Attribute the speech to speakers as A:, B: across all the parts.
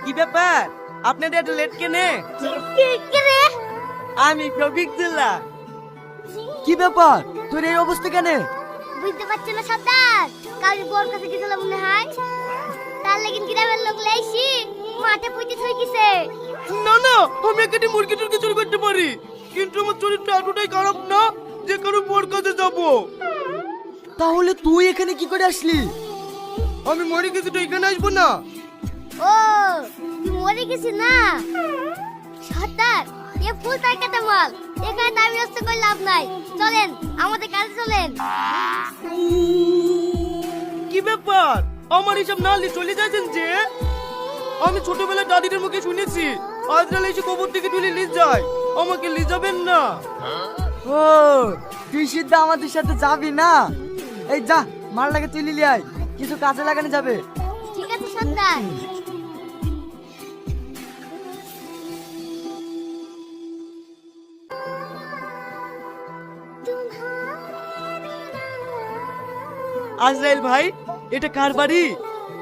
A: কি ব্যাপার আপনাদের এত লেট কেনে?
B: কে রে?
A: আমি রফিকুল্লাহ। কি ব্যাপার তোর এই অবস্থা কেন?
B: বুঝতে পারছো না সর্দার, কাউরি বর কাছে গেছিল মনে হয়, তার লাগিন গ্রামের লোক লাইছি মাঠে পুঁতে থই গেছে।
A: না না, আমি এখানে মুরগি টুরগি চুরি করতে পারি, কিন্তু আমার চরিত্র এতটাই খারাপ না যে কারো বর কাছে যাব। তাহলে তুই এখানে কি করে আসলি? আমি মরে গেছি তো এখানে আসবো না।
B: ও তুই মরে গেছিস না সর্দার, এ ফুল তাই কাটা মাল, এখানে দামি নষ্ট করে লাভ নাই, চলেন আমাদের কাছে চলেন।
A: কি ব্যাপার আমার হিসাব না নিয়ে চলে যাচ্ছেন যে? আমি ছোটবেলায় দাদিদের মুখে শুনেছি আজরাল এসে কবর থেকে তুলে নিয়ে যায়, আমাকে নিয়ে যাবেন না। ও তুই সিদ্ধা আমাদের সাথে যাবি না? এই যা মালটাকে তুলে নিয়ে আয়, কিছু কাজে লাগানো যাবে।
B: ঠিক আছে সর্দার।
A: আজরাইল ভাই, এটা কার বাড়ি?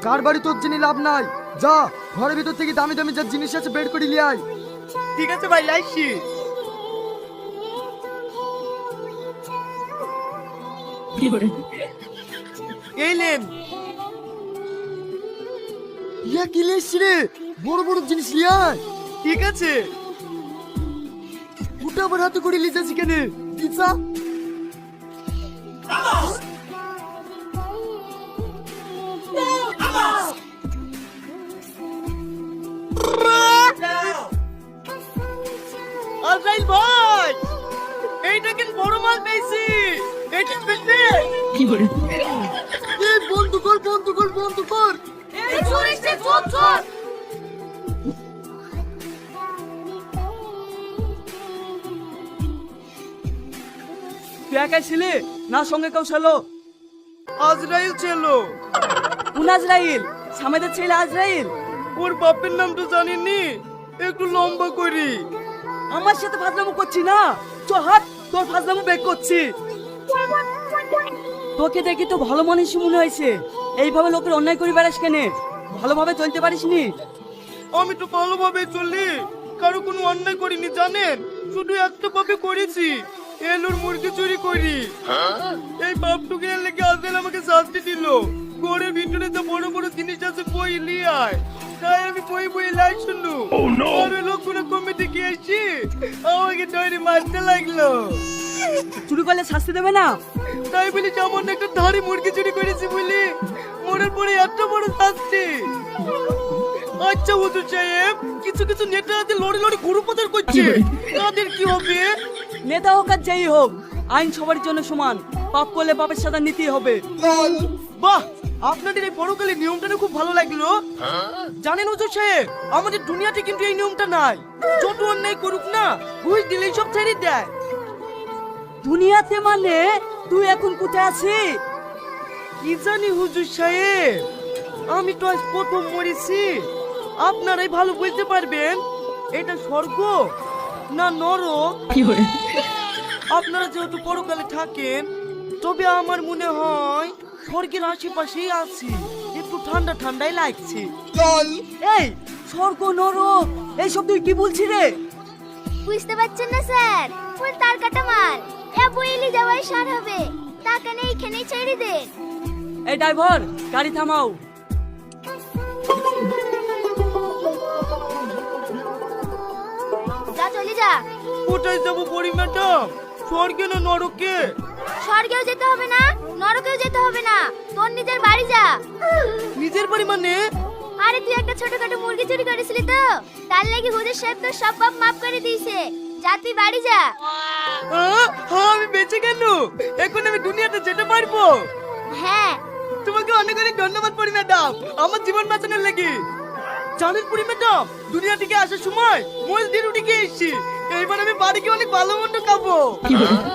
C: কার বাড়ি তোর জেনে লাভ নাই, যা ঘরের ভিতর থেকে দামি দামি যা জিনিস আছে বের করে নিয়ে আয়।
A: ঠিক আছে ভাই, আইসি। এই নেন।
C: ইয়া কি লেছি রে, বড় বড় জিনিস নিয়ে আয়।
A: ঠিক আছে।
C: ওটা আবার হাতে করে নিয়ে যাচ্ছি কেন? পিছা
A: আজরাইল ভাই, এইটা কিন্তু বড় মাল পেয়েছি, এটা পেতে।
C: এই বন্ধ কর বন্ধ কর বন্ধ কর।
B: এই চোর এসে, চোর চোর।
A: তুই একাই ছিলে না সঙ্গে কেউ ছিল? আজরাইল ছিল। কোন আজরাইল? সামেদের ছেলে আজরাইল। ওর বাপের নাম তো জানিনি, একটু লম্বা করি। আমার সাথে ফাজলামো করছি না, চ হাত, তোর ফাজলামো বের করছি। তোকে দেখি তো ভালো মানুষ মনে হয়েছে, এইভাবে লোকের অন্যায় করে বেড়াস কেন? ভালোভাবে চলতে পারিস নি? আমি তো ভালোভাবে চলি, কারো কোনো অন্যায় করিনি জানেন, শুধু একটা পাপে করেছি, এলুর মুরগি চুরি করি। এই পাপটুকে লেগে আজকাল আমাকে শাস্তি দিল, ঘরের ভিতরে তো বড় বড় জিনিস আছে বই নিয়ে আয়, তাই আমি বই বই লাই শুনু। আর ওই লোকগুলো কমিটি গিয়েছি, আমাকে ধরে মারতে লাগলো। চুরি করলে শাস্তি দেবে না? তাই বলি যেমন একটা ধারে মুরগি চুরি করেছি বলি মনের পরে এত বড় শাস্তি। আচ্ছা হুজুর সাহেব, কিছু কিছু নেতা আছে লড়ে লড়ে গরু প্রচার করছে, তাদের কি হবে? নেতা হোক আর যেই হোক, আইন সবার জন্য সমান, পাপ করলে পাপের সাজা নিতেই হবে। বাহ, আপনাদের এই পরকালের নিয়মটা না খুব ভালো লাগলো। জানেন হুজুর সাহেব, আমাদের দুনিয়াতে কিন্তু এই নিয়মটা নাই, যত অন্যায় করুক না ঘুষ দিলেই সব ছেড়ে দেয়। দুনিয়াতে মানে তুই এখন কোথায় আছিস? কি জানি হুজুর সাহেব, আমি তো আজ প্রথম মরেছি, আপনারাই ভালো বুঝতে পারবেন এটা স্বর্গ না নরক। আপনারা যেহেতু পরকালে থাকেন, তবে আমার মনে হয় স্বর্গের আশেপাশেই আছি, একটু ঠান্ডা ঠান্ডাই লাগছে। এই স্বর্গ নরক এইসব তুই কি বলছিস রে?
B: বুঝতে পারছেন না স্যার, ফুল তার কাটা মাল, এ বইলি যাওয়াই সার হবে, টাকা নেই এখানেই ছেড়ে দে।
A: এই ড্রাইভার, গাড়ি থামাও।
B: যা চলে যা।
A: কোথায় যাবো পরি ম্যাডাম, স্বর্গে না নরকে?
B: স্বর্গেও যেতে হবে না, নরকেও যেতে হবে না, তোর নিজের বাড়ি যা।
A: নিজের বাড়ি মানে?
B: আরে তুই একটা ছোটখাটো মুরগি চুরি করেছিলি তো, তার লাগি হুজুর সাহেব তোর সব পাপ মাফ করে দিয়েছে, যা তুই বাড়ি যা।
A: হ্যাঁ, আমি বেঁচে গেল, এখন আমি দুনিয়াতে যেতে পারবো।
B: হ্যাঁ।
A: তোমাকে অনেক অনেক ধন্যবাদ পরি ম্যাডাম, আমার জীবন বাঁচানোর লাগি। জানেন পরি ম্যাডাম, দুনিয়া থেকে আসার সময় মোজ দিয়ে রুটি খেয়ে এসেছি, এইবার আমি বাড়ি গিয়ে অনেক ভালো মন্দ খাবো।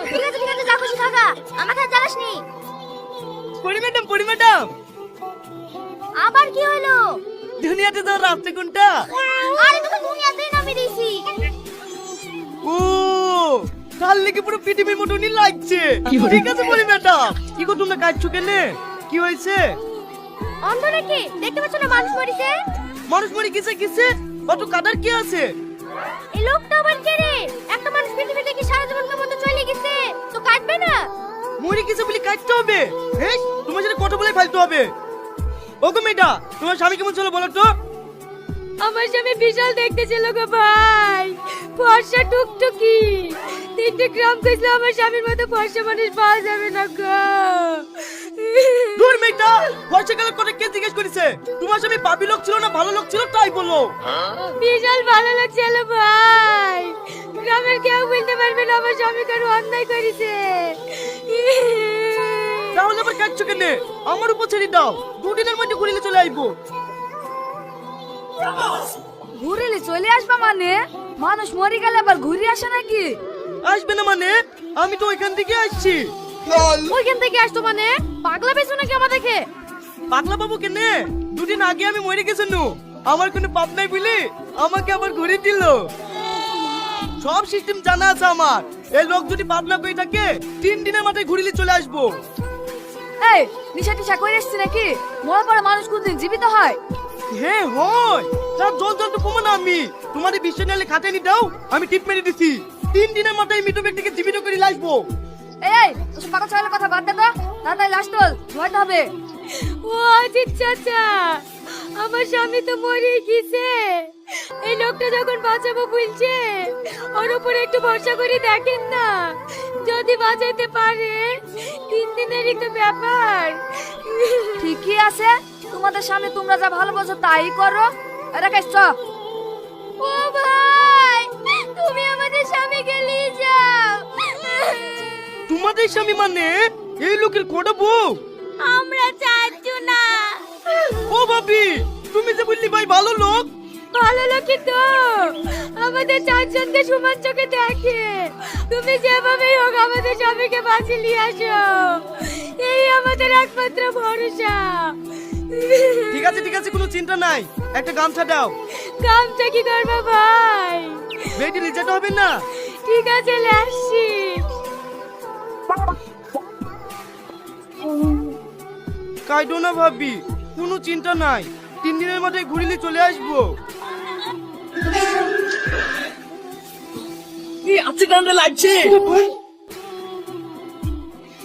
B: ঠিক আছে ঠিক আছে, যা খুশি খাগা, আমাকে আর জ্বালাস নি।
A: পরি ম্যাডাম, পরি ম্যাডাম,
B: আবার কি হলো?
A: দুনিয়াতে যাওয়ার রাস্তা কোনটা?
B: আরে তোকে দুনিয়াতেই নামিয়ে দিয়েছি।
A: ও, কাল লেগে পুরো পৃথিবীর মতনই লাগছে। ঠিক আছে পরি ম্যাডাম, কি গো তোমরা কাঁদছো কেন, কি হয়েছে?
B: অন্ধ নাকি দেখতে পাচ্ছ না মানুষ মরিছে?
A: মানুষ মরে কিসে কিসে অত কাদার কি আছে?
B: এই লোকটা আবার কে রে? একটা মানুষ পৃথিবী থেকে সারা জীবন মতো চলে গেছে, তো কাটবে না?
A: মরে কিসে বলি কাটতে হবে? এই তোমার সাথে কথা বলে ফেলতে হবে। ওগো মেয়েটা, তোমার স্বামী কেমন ছিল বলো তো?
B: আমার স্বামী বিশাল দেখতে ছিল গো ভাই, ফর্সা টুকটুকি। 3টে গ্রাম কইছিল আমার স্বামীর মতো ফর্সা মানুষ পাওয়া যাবে না গো।
A: দূর মেয়েটা, বর্ষাকালের কথা কে জিজ্ঞেস করেছে? তোমার স্বামী পাপী লোক ছিল না ভালো লোক ছিল তাই বলো।
B: বিশাল ভালো লাগছিল ভাই, গ্রামের কেউ বলতে পারবে না আমার স্বামী কারো অন্যায় করেছে।
A: তাহলে আবার কাটছো কেন? আমার উপর ছেড়ে দাও, 2 দিনের মধ্যে ঘুরিলে চলে আইবো।
B: ঘুরিলে চলে আসবা মানে? মানুষ মরে গেলে আবার ঘুরে আসে নাকি?
A: আসবে না মানে? আমি তো ওইখান থেকে আসছি।
B: ওইখান থেকে আসতো মানে? পাগলা বেছো নাকি আমাদেরকে?
A: পাগলা বাবু কেনে? 2 দিন আগে আমি মরে গেছি নু, আমার কোনো পাপ নাই বলে আমাকে আবার ঘুরে দিল। সব সিস্টেম জানা আছে আমার। এই লোক যদি পাপ না করে থাকে 3 দিনের মাথায় ঘুরিলে চলে আসবো।
B: এই নিশা টিশা করে এসছি নাকি? মরা পড়া মানুষ কোনদিন জীবিত হয়?
A: হ্যাঁ হয়, তার জল জল তো প্রমাণ আমি। তোমাদের বিশ্বাস নালে খাতে নি দাও, আমি টিপ মেরে দিছি। 3 দিনের মাথায় মৃত ব্যক্তিকে জীবিত করে লাসবো।
B: এই ওসব পাগল ছাগলের কথা বাদ দে তো, তাড়াতাড়ি লাশ তোল, ধোয়াতে হবে। ও আজিত চাচা, আমার স্বামী তো মরে গেছে। এই লোকটা যখন বাঁচাবো বলছে, ওর উপরে একটু ভরসা করে দেখেন না, যদি বাঁচাইতে পারে। 3 দিনেরই তো ব্যাপার। ঠিকই আছে, তোমাদের সামনে তোমরা যা ভালো বোঝো তাই করো। রাকেশ চ। ও ভাই, তুমি আমাদের স্বামীকে নিয়ে যাও।
A: তোমাদের স্বামী মানে এই লোকের কোটা বউ?
B: আমরা চাচ্ছু না।
A: ও ভাবি, তুমি যে বললি ভাই ভালো লোক।
B: ভালো লোকই তো আমাদের 4 জনকে সমান চোখে দেখে। তুমি যেভাবেই হোক আমাদের স্বামীকে বাঁচিয়ে নিয়ে আসো, এই আমাদের একমাত্র ভরসা।
A: ঠিক আছে, কোনো চিন্তা নাই। একটা গামছা দাও।
B: গামছা কি করবো ভাই?
A: বেটি নিয়ে যেতে হবে না?
B: ঠিক আছে, আসছি।
A: কাইডো না ভাবি, কোনো চিন্তা নাই। 3 দিনের মাথায় ঘুরিলে চলে আসবো।
D: আজকে গানটা লাগছে